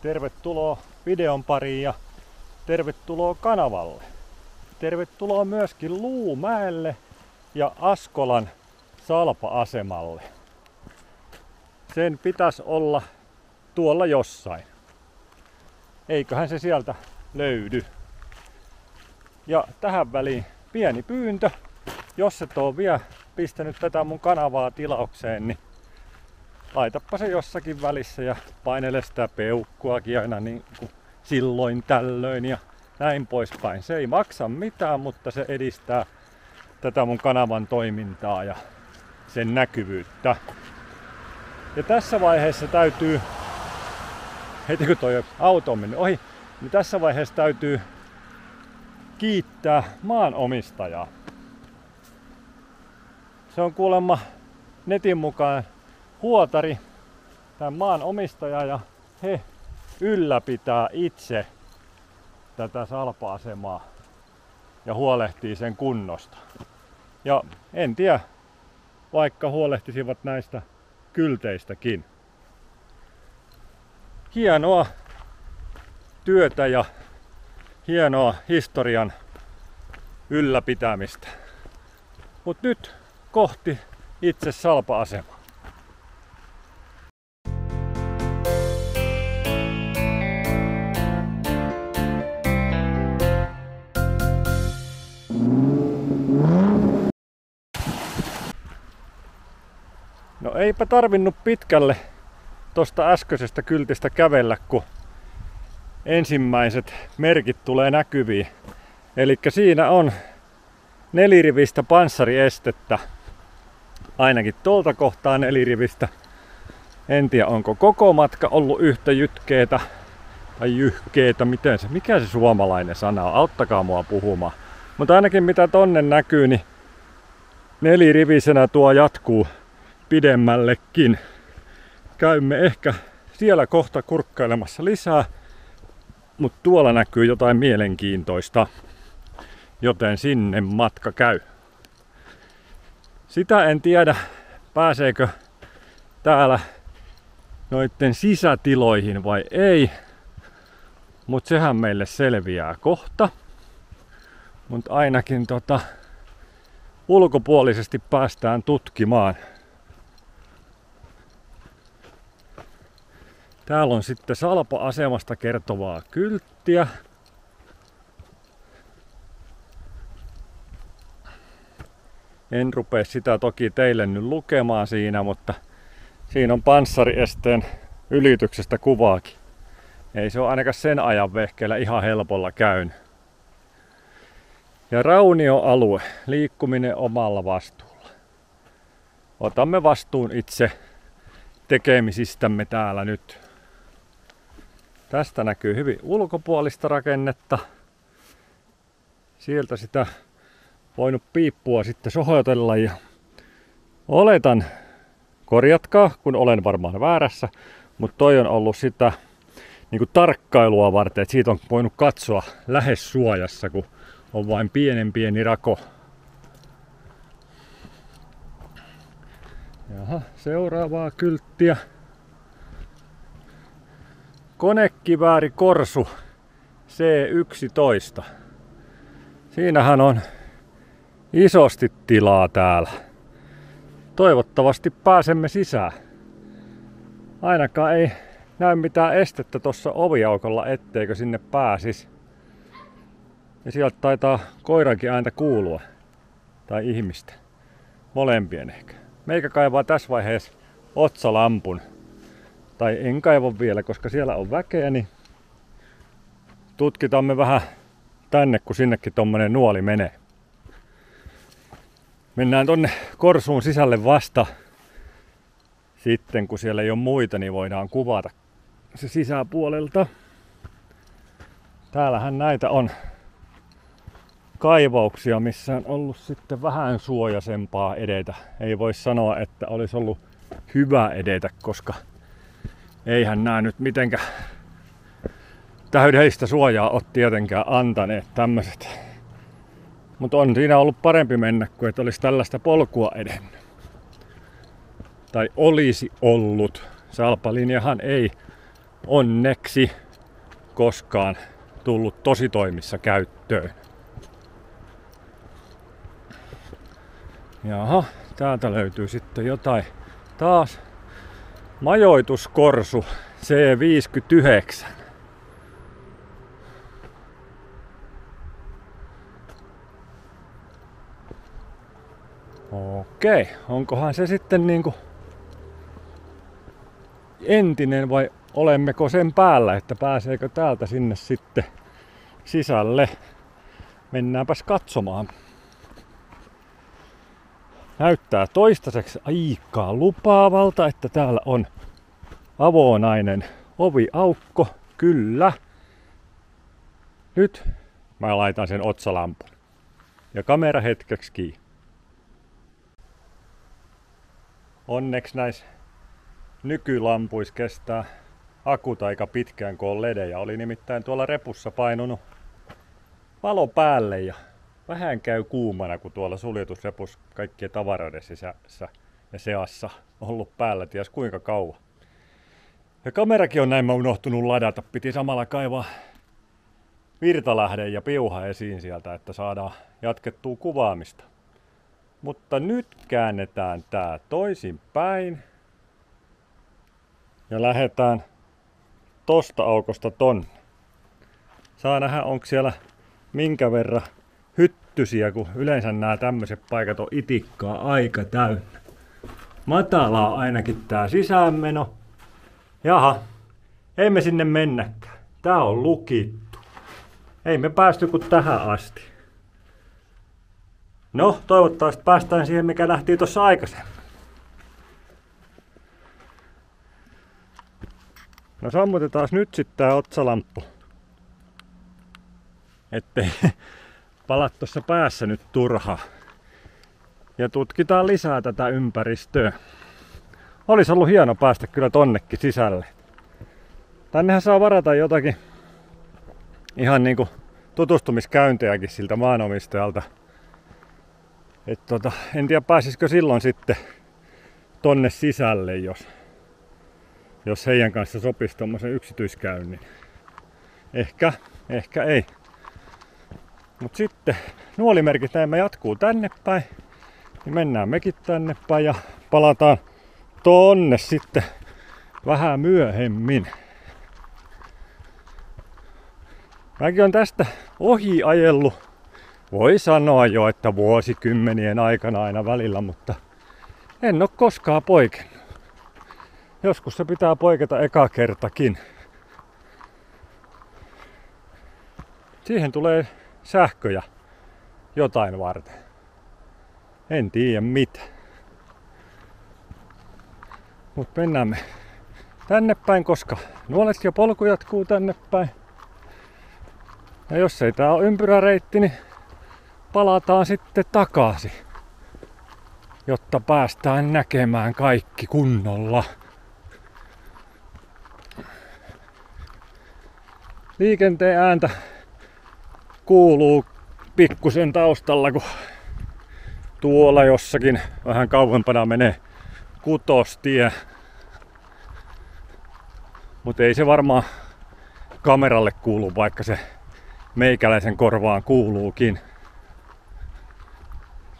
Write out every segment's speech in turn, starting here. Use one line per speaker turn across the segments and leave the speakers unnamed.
Tervetuloa videon pariin ja tervetuloa kanavalle. Tervetuloa myöskin Luumäelle ja Askolan salpa-asemalle. Sen pitäisi olla tuolla jossain. Eiköhän se sieltä löydy. Ja tähän väliin pieni pyyntö. Jos et oo vielä pistänyt tätä mun kanavaa tilaukseen, niin laitappa se jossakin välissä ja painele sitä peukkuakin aina niin kuin silloin tällöin ja näin poispäin. Se ei maksa mitään, mutta se edistää tätä mun kanavan toimintaa ja sen näkyvyyttä. Ja tässä vaiheessa täytyy, heti kun toi auto on mennyt ohi, niin tässä vaiheessa täytyy kiittää maanomistajaa. Se on kuulemma netin mukaan huotari, tämän maan omistaja, ja he ylläpitää itse tätä salpa-asemaa ja huolehtii sen kunnosta. Ja en tiedä, vaikka huolehtisivat näistä kylteistäkin. Hienoa työtä ja hienoa historian ylläpitämistä. Mut nyt kohti itse salpa-asemaa. No eipä tarvinnut pitkälle tosta äskeisestä kyltistä kävellä, kun ensimmäiset merkit tulee näkyviin. Elikkä siinä on 4-rivistä panssariestettä. Ainakin tuolta kohtaa 4-rivistä. En tiedä, onko koko matka ollut yhtä jytkeetä tai jyhkeetä, mikä se suomalainen sana on, auttakaa mua puhumaan. Mutta ainakin mitä tonne näkyy, niin 4-rivisenä tuo jatkuu pidemmällekin. Käymme ehkä siellä kohta kurkkailemassa lisää, mutta tuolla näkyy jotain mielenkiintoista, joten sinne matka käy. Sitä en tiedä, pääseekö täällä noitten sisätiloihin vai ei, mutta sehän meille selviää kohta. Mutta ainakin ulkopuolisesti päästään tutkimaan. Täällä on sitten salpa-asemasta kertovaa kylttiä. En rupea sitä toki teille nyt lukemaan siinä, mutta siinä on panssariesteen ylityksestä kuvaakin. Ei se ole ainakaan sen ajan vehkeellä ihan helpolla käynyt. Ja raunioalue, liikkuminen omalla vastuulla. Otamme vastuun itse tekemisistämme täällä nyt. Tästä näkyy hyvin ulkopuolista rakennetta. Sieltä sitä voinut piippua sitten sohotella ja oletan, korjatkaa kun olen varmaan väärässä, mutta toi on ollut sitä niin kuin tarkkailua varten, että siitä on voinut katsoa lähes suojassa, kun on vain pieni rako. Jaha, seuraavaa kylttiä. Konekivääri Korsu C11. Siinähän on isosti tilaa täällä. Toivottavasti pääsemme sisään. Ainakaan ei näy mitään estettä tuossa oviaukolla, etteikö sinne pääsis. Ja sieltä taitaa koirankin ääntä kuulua. Tai ihmistä. Molempien ehkä. Meikä kaivaa tässä vaiheessa otsalampun. Tai en kaiva vielä, koska siellä on väkeä, niin tutkitaan me vähän tänne, kun sinnekin tommonen nuoli menee. Mennään tonne Korsuun sisälle vasta. Sitten kun siellä ei ole muita, niin voidaan kuvata se sisäpuolelta. Täällähän näitä on kaivauksia, missä on ollut sitten vähän suojaisempaa edetä. Ei voi sanoa, että olisi ollut hyvä edetä, koska eihän nää nyt mitenkään täydellistä suojaa ole tietenkään antaneet tämmöiset. Mutta on siinä ollut parempi mennä kuin että olisi tällaista polkua edennyt. Tai olisi ollut. Salpalinjahan ei onneksi koskaan tullut tositoimissa käyttöön. Jaha, täältä löytyy sitten jotain taas. Majoituskorsu C59. Okei, onkohan se sitten niinku entinen vai olemmeko sen päällä, että pääseekö täältä sinne sitten sisälle? Mennäänpäs katsomaan. Näyttää toistaiseksi aika lupaavalta, että täällä on avonainen oviaukko. Kyllä. Nyt mä laitan sen otsalampun. Ja kamera hetkeksi kiinni. Onneksi näissä nykylampuissa kestää akut aika pitkään, kun on ledejä. Oli nimittäin tuolla repussa painunut valo päälle ja vähän käy kuumana, kun tuolla suljetusrepussa kaikkien tavaroiden sisässä ja seassa ollut päällä ties kuinka kauan. Ja kamerakin on näin unohtunut ladata. Piti samalla kaivaa virtalähde ja piuha esiin sieltä, että saadaan jatkettua kuvaamista. Mutta nyt käännetään tää toisin päin. Ja lähdetään tosta aukosta tonne. Saa nähdä, onko siellä minkä verran hyttysiä, kun yleensä nämä tämmöiset paikat on itikkaa aika täynnä. Matalaa ainakin tää sisäänmeno. Jaha, ei me sinne mennäkään. Tää on lukittu. Ei me päästy kuin tähän asti. No, toivottavasti päästään siihen, mikä nähtiin tuossa aikaisemmin. No sammutetaan nyt sitten tää otsalamppu. Ettei pala tuossa päässä nyt turhaa. Ja tutkitaan lisää tätä ympäristöä. Olisi ollut hieno päästä kyllä tonnekin sisälle. Tännehän saa varata jotakin ihan niinku tutustumiskäyntejäkin siltä maanomistajalta. En tiedä pääsisikö silloin sitten tonne sisälle, jos heidän kanssa sopisi tommosen yksityiskäynnin. Ehkä ei. Mut sitten nuolimerkit näin jatkuu tänne päin. Niin mennään mekin tänne päin ja palataan tonne sitten vähän myöhemmin. Mäkin on tästä ohi ajellut. Voi sanoa jo, että vuosikymmenien aikana aina välillä, mutta en oo koskaan poikennut. Joskus se pitää poiketa eka kertakin. Siihen tulee sähköjä jotain varten. En tiedä mitä. Mut mennään me tänne päin, koska nuolet ja polku jatkuu tänne päin. Ja jos ei tää ole ympyräreitti, niin palataan sitten takaisin, jotta päästään näkemään kaikki kunnolla. Liikenteen ääntä kuuluu pikkusen taustalla, kun tuolla jossakin vähän kauempana menee kutostie. Mutta ei se varmaan kameralle kuulu, vaikka se meikäläisen korvaan kuuluukin.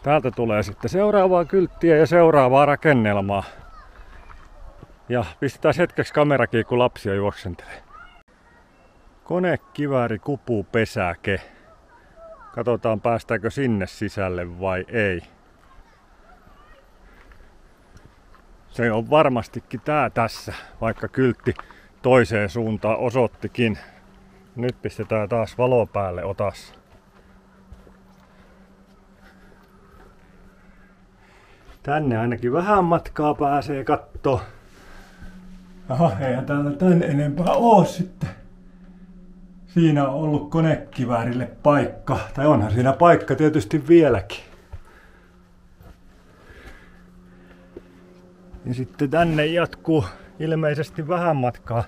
Täältä tulee sitten seuraavaa kylttiä ja seuraavaa rakennelmaa. Ja pistetään hetkeksi kamerakin, kun lapsia juoksentelee. Konekivääri kupupesäke. Katsotaan, päästäänkö sinne sisälle vai ei. Se on varmastikin tää tässä, vaikka kyltti toiseen suuntaan osoittikin. Nyt pistetään taas valo päälle otassa. Tänne ainakin vähän matkaa pääsee kattoo. Aha, eihän täällä tän enempää oo sitten. Siinä on ollut konekiväärille paikka. Tai onhan siinä paikka tietysti vieläkin. Ja sitten tänne jatkuu ilmeisesti vähän matkaa.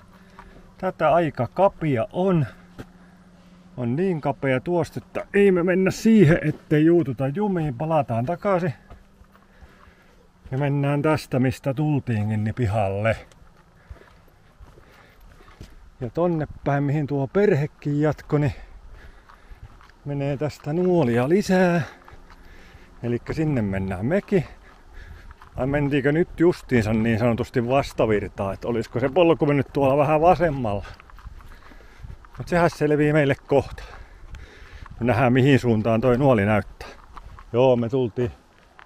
Tätä aika kapea on. On niin kapea tuosta, että ei me mennä siihen, ettei juututa jumiin. Palataan takaisin. Ja mennään tästä, mistä tultiinkin, niin pihalle. Ja tonne päin, mihin tuo perhekin jatko, niin menee tästä nuolia lisää. Elikkä sinne mennään mekin. Vai mentiinkö nyt justiinsa niin sanotusti vastavirtaa, että olisiko se polku mennyt tuolla vähän vasemmalla. Mut sehän selvii meille kohta. Nähdään mihin suuntaan toi nuoli näyttää. Joo, me tultiin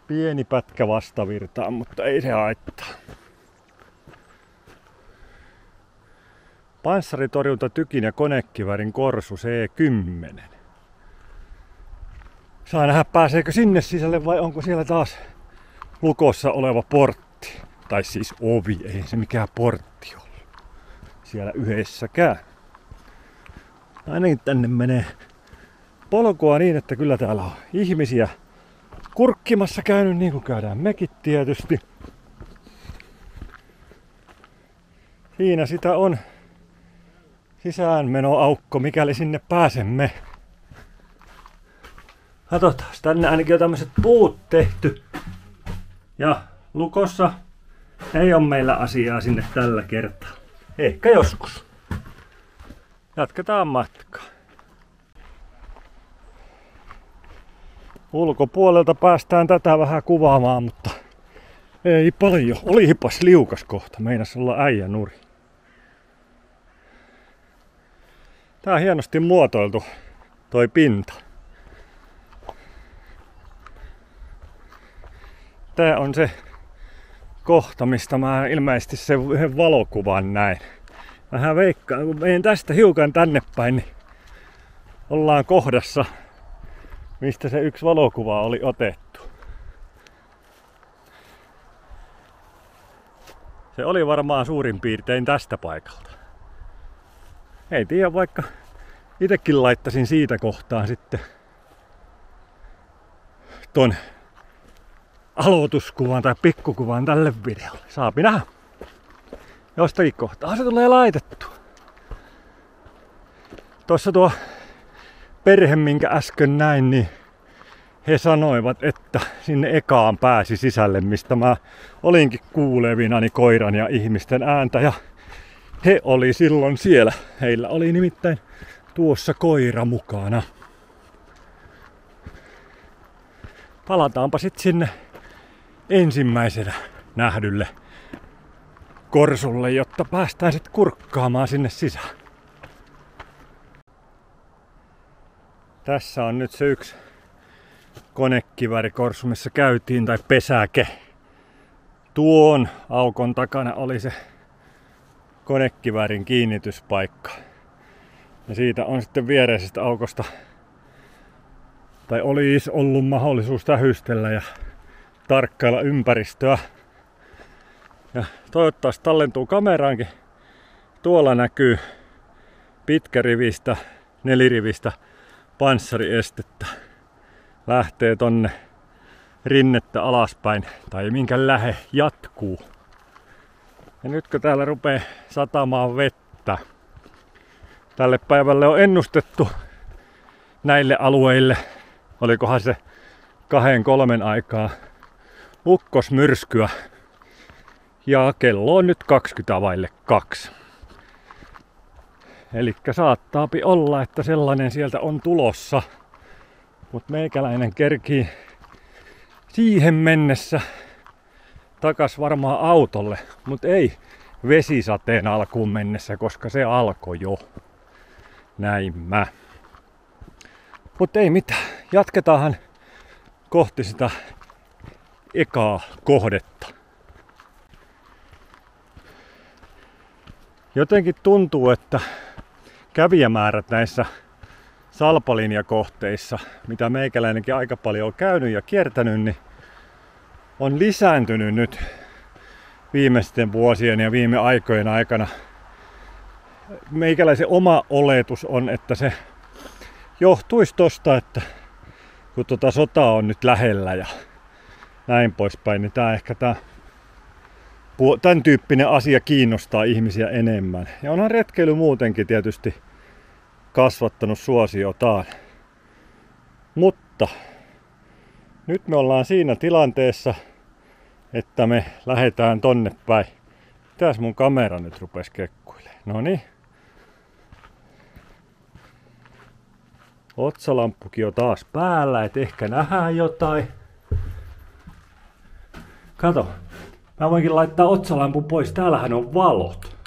pieni pätkä vastavirtaan, mutta ei se haittaa. Panssaritorjunta tykin ja konekiväärin korsu C10. Saa nähdä pääseekö sinne sisälle vai onko siellä taas lukossa oleva portti. Tai siis ovi, ei se mikään portti ollut siellä yhdessäkään. Ainakin tänne menee polkua niin, että kyllä täällä on ihmisiä kurkkimassa käynyt, niin kuin käydään mekin tietysti. Siinä sitä on sisäänmenoaukko, mikäli sinne pääsemme. Katsotaan, tänne ainakin on tämmöiset puut tehty. Ja lukossa ei ole meillä asiaa sinne tällä kertaa. Ehkä joskus. Jatketaan matkaa. Ulkopuolelta päästään tätä vähän kuvaamaan, mutta ei paljon. Olipas liukas kohta, meinas olla äijänuri. Tää on hienosti muotoiltu toi pinta. Tää on se kohta, mistä mä ilmeisesti sen yhden valokuvan näin. Vähän veikkaan, kun menen tästä hiukan tänne päin, niin ollaan kohdassa, mistä se yksi valokuva oli otettu. Se oli varmaan suurin piirtein tästä paikalta. Ei tiedä, vaikka itekin laittaisin siitä kohtaan sitten ton aloituskuvan tai pikkukuvan tälle videolle. Saapi nähdä. Jostakin kohtaa se tulee laitettua. Tuossa tuo perhe, minkä äsken näin, niin he sanoivat, että sinne ekaan pääsi sisälle, mistä mä olinkin kuulevinani koiran ja ihmisten ääntä. Ja he oli silloin siellä. Heillä oli nimittäin tuossa koira mukana. Palataanpa sitten sinne ensimmäisenä nähdylle korsulle, jotta päästään sitten kurkkaamaan sinne sisään. Tässä on nyt se yksi konekiväärikorsu, missä käytiin, tai pesäke. Tuon aukon takana oli se konekiväärin kiinnityspaikka. Ja siitä on sitten viereisestä aukosta, tai olisi ollut mahdollisuus tähystellä ja tarkkailla ympäristöä. Ja toivottavasti tallentuu kameraankin. Tuolla näkyy pitkärivistä, nelirivistä panssariestettä. Lähtee tonne rinnettä alaspäin, tai minkä lähe jatkuu. Ja nyt kun täällä rupeaa satamaan vettä, tälle päivälle on ennustettu näille alueille, olikohan se 2-3 aikaa, ukkosmyrskyä. Ja kello on nyt 2:20. Elikkä saattaapi olla, että sellainen sieltä on tulossa. Mut meikäläinen kerkii siihen mennessä takas varmaan autolle. Mut ei vesisateen alkuun mennessä, koska se alkoi jo. Näin mä. Mut ei mitään. Jatketaanhan kohti sitä ekaa kohdetta. Jotenkin tuntuu, että kävijämäärät näissä salpalinjakohteissa, mitä meikäläinenkin aika paljon on käynyt ja kiertänyt, niin on lisääntynyt nyt viimeisten vuosien ja viime aikojen aikana. Meikäläisen oma oletus on, että se johtuisi tosta, että kun sotaa on nyt lähellä ja näin poispäin, niin tämän tyyppinen asia kiinnostaa ihmisiä enemmän. Ja onhan retkeily muutenkin tietysti kasvattanut suosiotaan. Mutta nyt me ollaan siinä tilanteessa, että me lähdetään tonne päin. Mitäs mun kamera nyt rupesi kekkuilemaan? Noniin. Otsalamppukin on taas päällä, et ehkä nähdään jotain. Kato, mä voinkin laittaa otsalampun pois, täällähän on valot.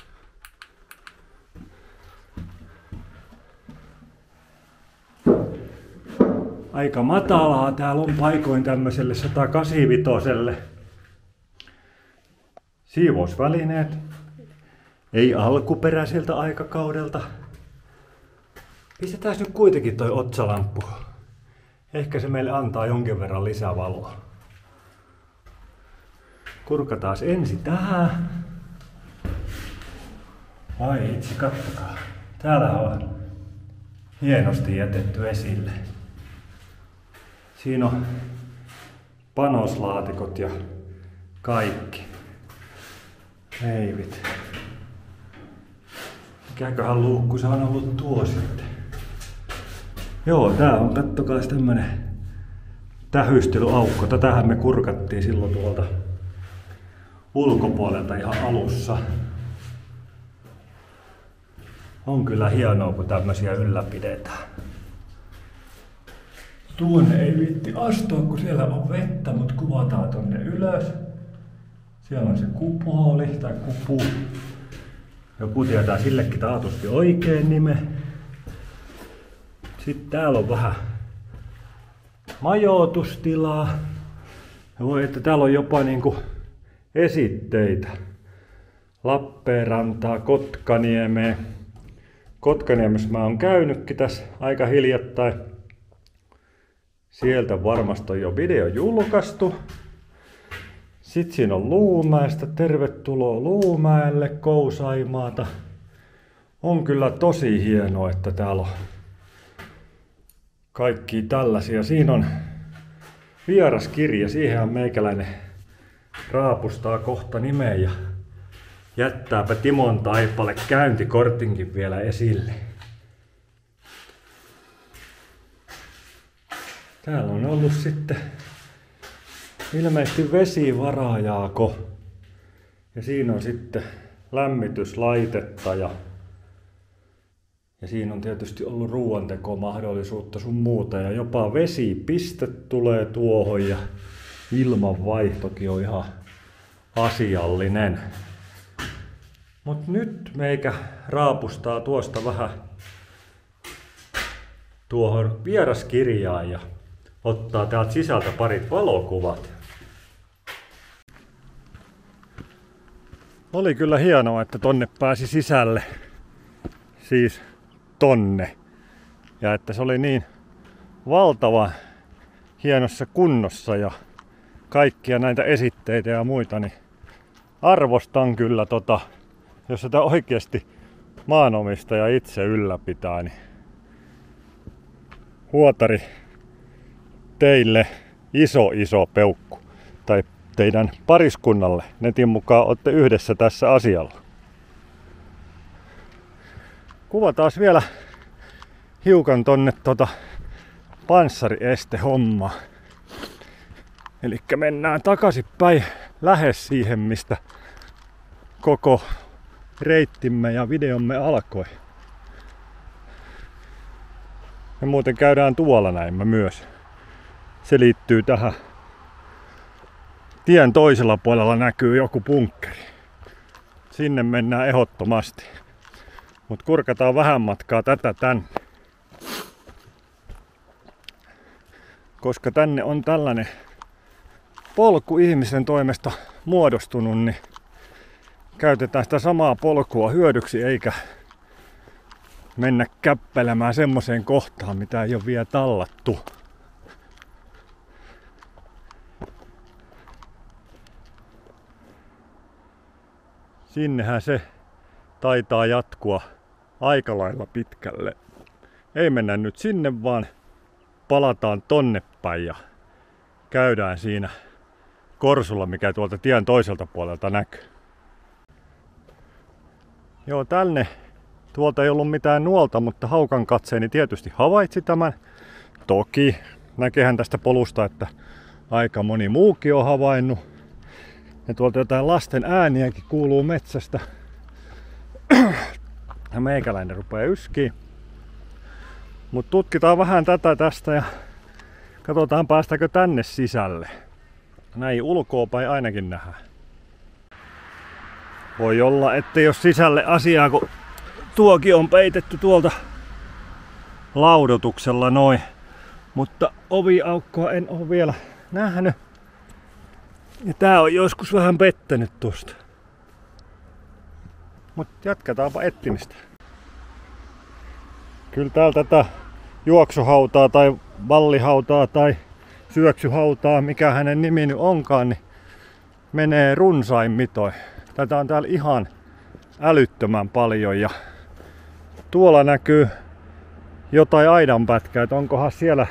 Aika matalaa täällä on paikoin tämmöiselle 185. Siivousvälineet. Ei alkuperäiseltä aikakaudelta. Pistetään nyt kuitenkin toi otsalamppu. Ehkä se meille antaa jonkin verran lisävaloa. Kurkataan ensin tähän. Ai itse, kattokaa. Täällä on hienosti jätetty esille. Siinä on panoslaatikot ja kaikki. Heivit. Mikäköhän luukku se on ollut tuo sitten? Joo, tää on, kattokaa, tämmönen tähystelyaukko. Tätähän me kurkattiin silloin tuolta ulkopuolelta ihan alussa. On kyllä hienoa, kun tämmösiä ylläpidetään. Tuonne ei viitti astua, kun siellä on vettä, mutta kuvataan tonne ylös. Siellä on se kupooli tai kupu. Joku tietää sillekin taatusti oikein nime. Sitten täällä on vähän majoitustilaa. Ja voi, että täällä on jopa niinku esitteitä. Lappeenrantaa, Kotkaniemeen. Kotkaniemessä mä oon käynytkin tässä aika hiljattain. Sieltä varmasti on jo video julkaistu. Sitten siinä on Luumäestä. Tervetuloa Luumäelle, Kousaimaata. On kyllä tosi hienoa, että täällä on kaikki tällaisia. Siinä on vieraskirja. Siihenhän meikäläinen raapustaa kohta nimeä ja jättääpä Timon Taipalle käyntikortinkin vielä esille. Täällä on ollut sitten ilmeisesti vesivaraajaako. Ja siinä on sitten lämmityslaitetta ja siinä on tietysti ollut ruoantekomahdollisuutta sun muuta. Ja jopa vesipiste tulee tuohon ja ilmanvaihtokin on ihan asiallinen. Mut nyt meikä raapustaa tuosta vähän tuohon vieraskirjaan ja ottaa täältä sisältä parit valokuvat. Oli kyllä hienoa, että tonne pääsi sisälle. Siis tonne. Ja että se oli niin valtavan hienossa kunnossa ja kaikkia näitä esitteitä ja muita, niin arvostan kyllä jos sitä oikeasti maanomistaja itse ylläpitää, niin huotari teille iso peukku. Tai teidän pariskunnalle. Netin mukaan olette yhdessä tässä asialla. Kuvataan vielä hiukan tonne panssariestehommaa. Elikkä mennään takaisinpäin lähes siihen, mistä koko reittimme ja videomme alkoi. Me muuten käydään tuolla näin myös. Se liittyy tähän. Tien toisella puolella näkyy joku bunkkeri. Sinne mennään ehdottomasti. Mut kurkataan vähän matkaa tätä tänne. Koska tänne on tällainen polku ihmisen toimesta muodostunut, niin käytetään sitä samaa polkua hyödyksi eikä mennä käppelemään semmoiseen kohtaan, mitä ei ole vielä tallattu. Sinnehän se taitaa jatkua aika lailla pitkälle. Ei mennä nyt sinne, vaan palataan tonne päin ja käydään siinä korsulla, mikä tuolta tien toiselta puolelta näkyy. Joo, tänne tuolta ei ollut mitään nuolta, mutta haukan katseeni tietysti havaitsi tämän. Toki näkehän tästä polusta, että aika moni muukin on havainnut. Ja tuolta jotain lasten ääniäkin kuuluu metsästä. Ja meikäläinen rupeaa yskiin. Mut tutkitaan vähän tätä tästä ja katsotaan päästäänkö tänne sisälle. Näin ulkoapäin ainakin nähdään. Voi olla, ettei ole sisälle asiaa, kun tuokin on peitetty tuolta laudotuksella noin. Mutta oviaukkoa en ole vielä nähnyt. Ja tää on joskus vähän pettänyt tosta. Mut jatketaanpa etsimistä. Kyllä täällä tätä juoksuhautaa tai vallihautaa tai syöksyhautaa, mikä hänen nimi nyt onkaan, niin menee runsain mitoin. Tätä on täällä ihan älyttömän paljon ja tuolla näkyy jotain aidanpätkää, että onkohan siellä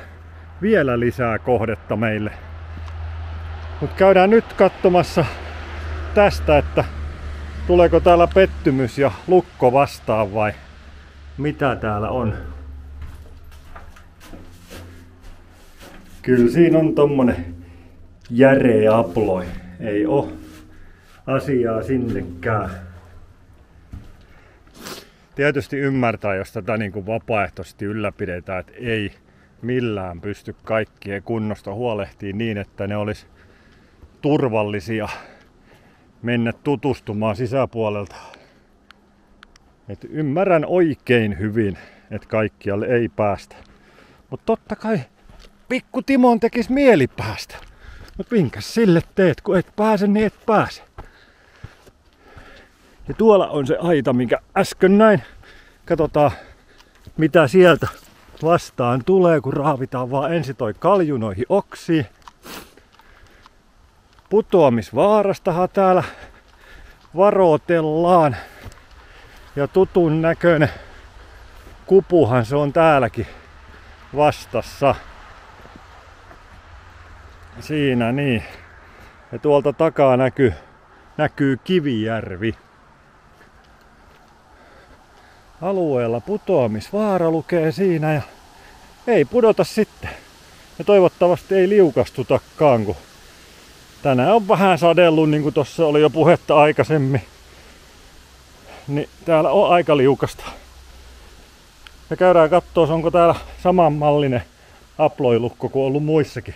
vielä lisää kohdetta meille. Mut käydään nyt katsomassa tästä, että tuleeko täällä pettymys ja lukko vastaan vai mitä täällä on. Kyllä siinä on tommonen järeä aploi. Ei oo asiaa sinnekään. Tietysti ymmärtää, jos tätä niin kuin vapaaehtoisesti ylläpidetään, että ei millään pysty kaikkien kunnosta huolehtimaan niin, että ne olisi turvallisia mennä tutustumaan sisäpuolelta. Et ymmärrän oikein hyvin, että kaikkialle ei päästä. Mutta totta kai pikku Timon tekisi mieli päästä. Mutta minkäs sille teet, kun et pääse, niin et pääse. Ja tuolla on se aita, minkä äsken näin. Katsotaan, mitä sieltä vastaan tulee, kun raavitaan vaan ensin toi kalju noihin oksiin. Putoamisvaarastahan täällä varoitellaan. Ja tutun näköinen kupuhan se on täälläkin vastassa. Siinä niin. Ja tuolta takaa näkyy Kivijärvi. Alueella putoamisvaara lukee siinä ja ei pudota sitten. Ja toivottavasti ei liukastutakaan, kun tänään on vähän sadellut, niin kuin tuossa oli jo puhetta aikaisemmin. Niin täällä on aika liukasta. Ja käydään kattoo, onko täällä samanmallinen aploilukko kuin ollut muissakin.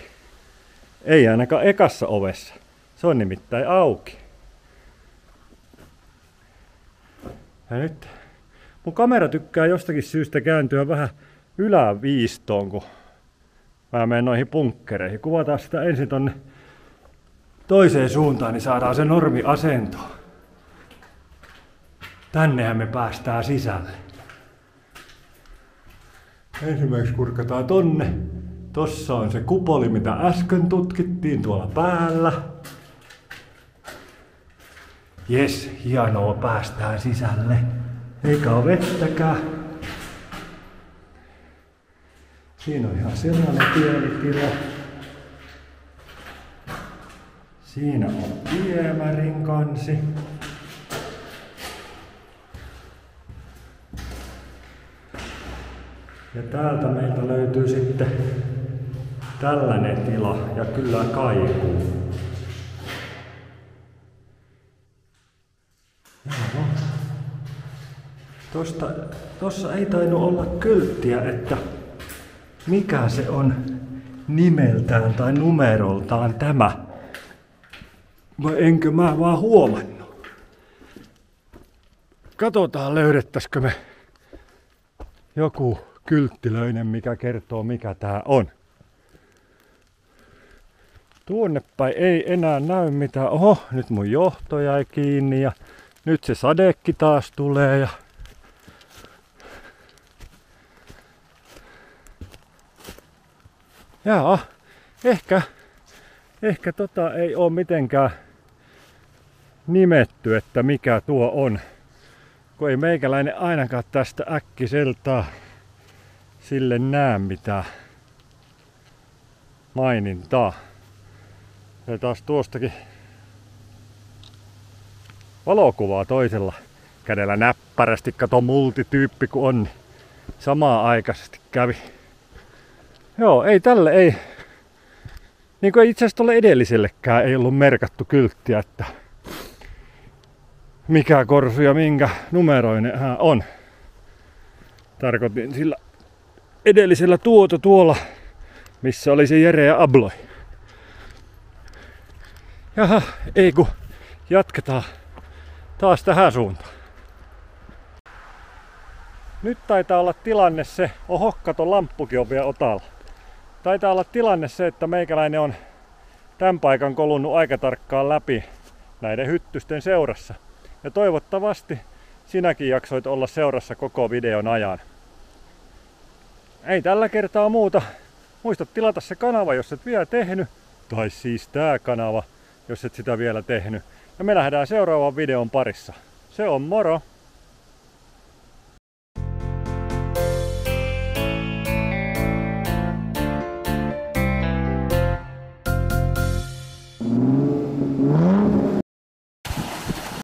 Ei ainakaan ekassa ovessa. Se on nimittäin auki. Ja nyt mun kamera tykkää jostakin syystä kääntyä vähän yläviistoon, kun mä menen noihin punkkereihin. Kuvataan sitä ensin tonne toiseen suuntaan, niin saadaan se normiasento. Tännehän me päästään sisälle. Ensimmäiseksi kurkataan tonne. Tossa on se kupoli, mitä äsken tutkittiin tuolla päällä. Jes, hienoa, päästään sisälle. Eikä ole vettäkään. Siinä on ihan sellainen pieni tila. Siinä on viemärin kansi. Ja täältä meiltä löytyy sitten tällainen tila ja kyllä kaikuu. Joo. Tossa ei tainnut olla kylttiä, että mikä se on nimeltään tai numeroltaan tämä. Vai enkö mä vaan huomannut? Katsotaan löydettäisikö me joku kylttilöinen, mikä kertoo mikä tää on. Tuonnepäin ei enää näy mitään. Oho, nyt mun johto jäi kiinni ja nyt se sadekki taas tulee ja jaa, ehkä tota ei oo mitenkään nimetty, että mikä tuo on. Kun ei meikäläinen ainakaan tästä äkkiseltään sille näe mitään mainintaa. Ja taas tuostakin valokuvaa toisella kädellä näppärästi, kato multityyppi kun on, niin samaan aikaisesti kävi. Joo, ei tälle ei, niin kuin itse asiassa tuolle edellisellekään ei ollut merkattu kylttiä, että mikä korsu ja minkä numeroinen hän on. Tarkoitin sillä edellisellä tuolla, missä oli se Jere ja Abloi. Jaha, ei kun jatketaan taas tähän suuntaan. Nyt taitaa olla tilanne se, kato lamppukin on vielä otalla. Taitaa olla tilanne se, että meikäläinen on tämän paikan kolunnut aika tarkkaan läpi näiden hyttysten seurassa. Ja toivottavasti sinäkin jaksoit olla seurassa koko videon ajan. Ei tällä kertaa muuta. Muista tilata se kanava, jos et vielä tehnyt. Tai siis tää kanava, jos et sitä vielä tehnyt. Ja me nähdään seuraavan videon parissa. Se on moro!